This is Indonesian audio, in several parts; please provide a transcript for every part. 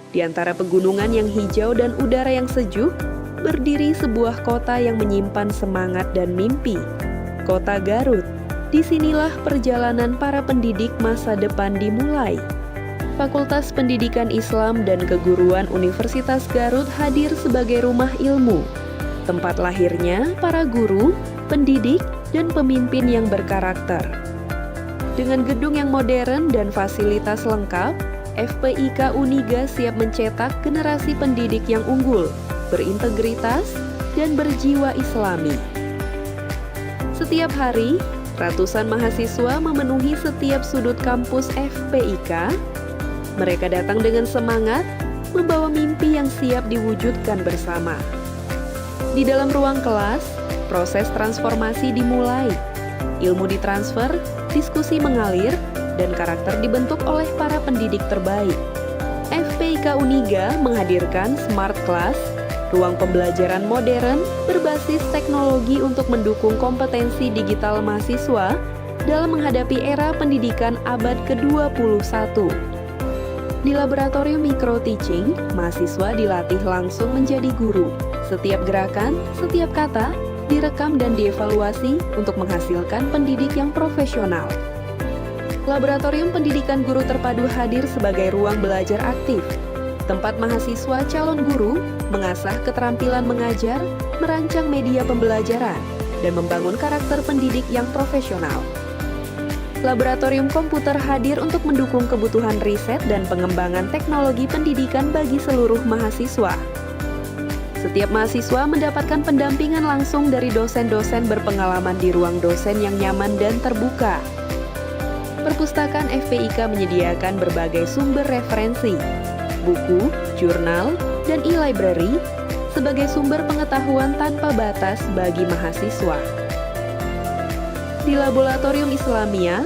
Di antara pegunungan yang hijau dan udara yang sejuk, berdiri sebuah kota yang menyimpan semangat dan mimpi. Kota Garut. Disinilah perjalanan para pendidik masa depan dimulai. Fakultas Pendidikan Islam dan Keguruan Universitas Garut hadir sebagai rumah ilmu, tempat lahirnya para guru, pendidik, dan pemimpin yang berkarakter. Dengan gedung yang modern dan fasilitas lengkap, FPIK Uniga siap mencetak generasi pendidik yang unggul, berintegritas, dan berjiwa Islami. Setiap hari, ratusan mahasiswa memenuhi setiap sudut kampus FPIK. Mereka datang dengan semangat, membawa mimpi yang siap diwujudkan bersama. Di dalam ruang kelas, proses transformasi dimulai. Ilmu ditransfer, diskusi mengalir, dan karakter dibentuk oleh para pendidik terbaik. FPIK Uniga menghadirkan Smart Class, ruang pembelajaran modern berbasis teknologi untuk mendukung kompetensi digital mahasiswa dalam menghadapi era pendidikan abad ke-21. Di laboratorium micro teaching, mahasiswa dilatih langsung menjadi guru. Setiap gerakan, setiap kata, direkam dan dievaluasi untuk menghasilkan pendidik yang profesional. Laboratorium Pendidikan Guru Terpadu hadir sebagai ruang belajar aktif, tempat mahasiswa calon guru mengasah keterampilan mengajar, merancang media pembelajaran, dan membangun karakter pendidik yang profesional. Laboratorium komputer hadir untuk mendukung kebutuhan riset dan pengembangan teknologi pendidikan bagi seluruh mahasiswa. Setiap mahasiswa mendapatkan pendampingan langsung dari dosen-dosen berpengalaman di ruang dosen yang nyaman dan terbuka. Perpustakaan FPIK menyediakan berbagai sumber referensi, buku, jurnal, dan e-library sebagai sumber pengetahuan tanpa batas bagi mahasiswa. Di Laboratorium Islamiyah,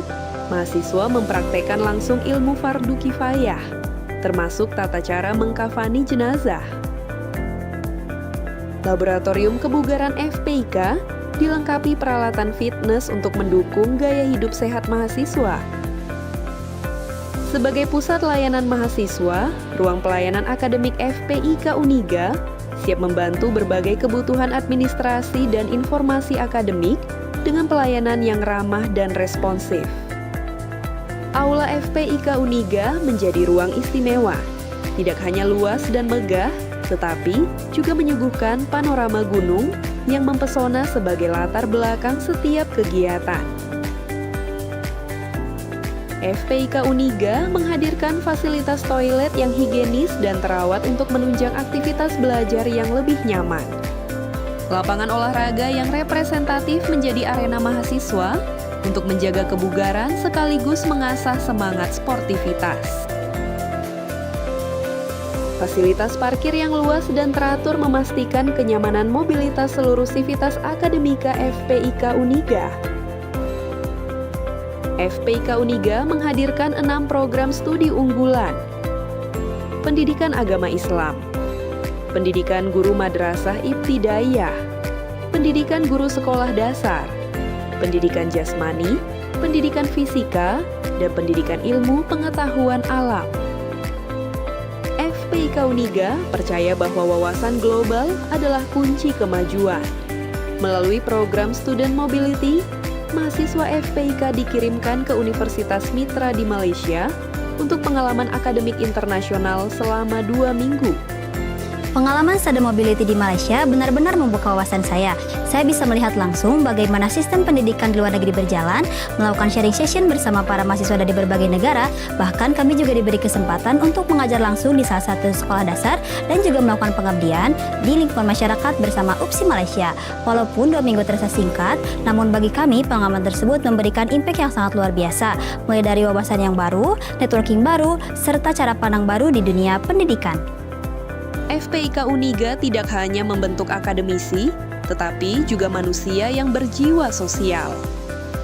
mahasiswa mempraktekkan langsung ilmu fardu kifayah, termasuk tata cara mengkafani jenazah. Laboratorium Kebugaran FPIK dilengkapi peralatan fitness untuk mendukung gaya hidup sehat mahasiswa. Sebagai pusat layanan mahasiswa, ruang pelayanan akademik FPIK Uniga siap membantu berbagai kebutuhan administrasi dan informasi akademik dengan pelayanan yang ramah dan responsif. Aula FPIK Uniga menjadi ruang istimewa, tidak hanya luas dan megah, tetapi juga menyuguhkan panorama gunung yang mempesona sebagai latar belakang setiap kegiatan. FPIK Uniga menghadirkan fasilitas toilet yang higienis dan terawat untuk menunjang aktivitas belajar yang lebih nyaman. Lapangan olahraga yang representatif menjadi arena mahasiswa untuk menjaga kebugaran sekaligus mengasah semangat sportivitas. Fasilitas parkir yang luas dan teratur memastikan kenyamanan mobilitas seluruh sivitas akademika FPIK Uniga. FPIK Uniga menghadirkan 6 program studi unggulan. Pendidikan Agama Islam, Pendidikan Guru Madrasah Ibtidaiyah, Pendidikan Guru Sekolah Dasar, Pendidikan Jasmani, Pendidikan Fisika, dan Pendidikan Ilmu Pengetahuan Alam. FPIK Uniga percaya bahwa wawasan global adalah kunci kemajuan. Melalui program Student Mobility, mahasiswa FPIK dikirimkan ke Universitas Mitra di Malaysia untuk pengalaman akademik internasional selama 2 minggu. Pengalaman Student Mobility di Malaysia benar-benar membuka wawasan saya. Saya bisa melihat langsung bagaimana sistem pendidikan di luar negeri berjalan, melakukan sharing session bersama para mahasiswa dari berbagai negara, bahkan kami juga diberi kesempatan untuk mengajar langsung di salah satu sekolah dasar dan juga melakukan pengabdian di lingkungan masyarakat bersama UPSI Malaysia. Walaupun 2 minggu terasa singkat, namun bagi kami pengalaman tersebut memberikan impact yang sangat luar biasa, mulai dari wawasan yang baru, networking baru, serta cara pandang baru di dunia pendidikan. FPIK Uniga tidak hanya membentuk akademisi, tetapi juga manusia yang berjiwa sosial.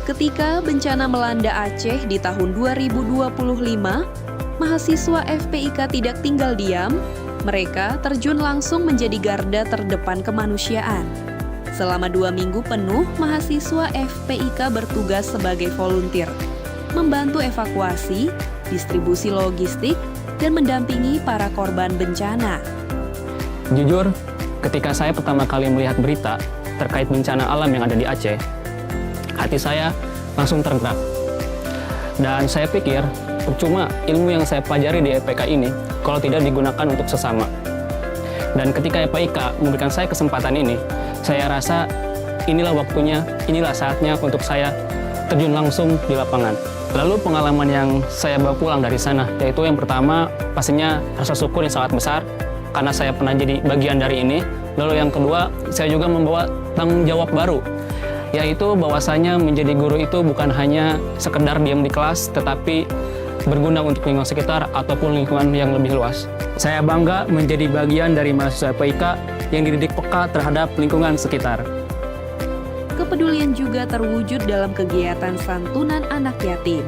Ketika bencana melanda Aceh di tahun 2025, mahasiswa FPIK tidak tinggal diam, mereka terjun langsung menjadi garda terdepan kemanusiaan. Selama 2 minggu penuh, mahasiswa FPIK bertugas sebagai volunteer, membantu evakuasi, distribusi logistik, dan mendampingi para korban bencana. Jujur, ketika saya pertama kali melihat berita terkait bencana alam yang ada di Aceh, hati saya langsung tergerak. Dan saya pikir, percuma ilmu yang saya pelajari di FPIK ini kalau tidak digunakan untuk sesama. Dan ketika FPIK memberikan saya kesempatan ini, saya rasa inilah waktunya, inilah saatnya untuk saya terjun langsung di lapangan. Lalu pengalaman yang saya bawa pulang dari sana, yaitu yang pertama pastinya rasa syukur yang sangat besar karena saya pernah jadi bagian dari ini. Lalu yang kedua, saya juga membawa tanggung jawab baru, yaitu bahwasanya menjadi guru itu bukan hanya sekedar diam di kelas, tetapi berguna untuk lingkungan sekitar ataupun lingkungan yang lebih luas. Saya bangga menjadi bagian dari mahasiswa FPIK yang dididik peka terhadap lingkungan sekitar. Kepedulian juga terwujud dalam kegiatan santunan anak yatim,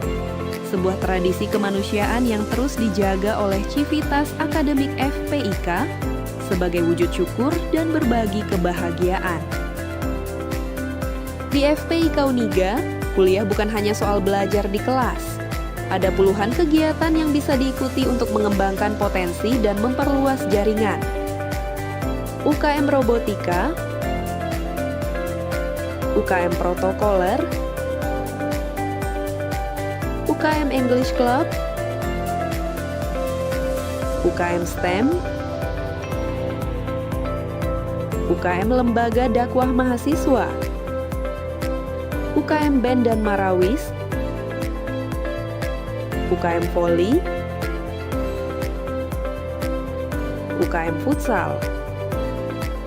sebuah tradisi kemanusiaan yang terus dijaga oleh Civitas Akademik FPIK sebagai wujud syukur dan berbagi kebahagiaan. Di FPIK Uniga, kuliah bukan hanya soal belajar di kelas. Ada puluhan kegiatan yang bisa diikuti untuk mengembangkan potensi dan memperluas jaringan. UKM Robotika, UKM Protokoler, UKM English Club, UKM STEM, UKM Lembaga Dakwah Mahasiswa, UKM Band dan Marawis, UKM Voli, UKM Futsal,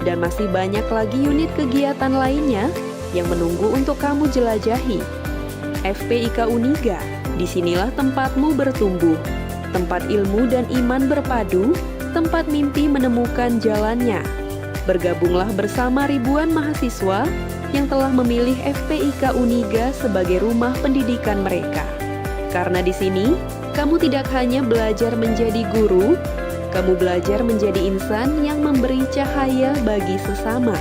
dan masih banyak lagi unit kegiatan lainnya yang menunggu untuk kamu jelajahi. FPIK Uniga, disinilah tempatmu bertumbuh, tempat ilmu dan iman berpadu, tempat mimpi menemukan jalannya. Bergabunglah bersama ribuan mahasiswa yang telah memilih FPIK Uniga sebagai rumah pendidikan mereka. Karena di sini, kamu tidak hanya belajar menjadi guru, kamu belajar menjadi insan yang memberi cahaya bagi sesama.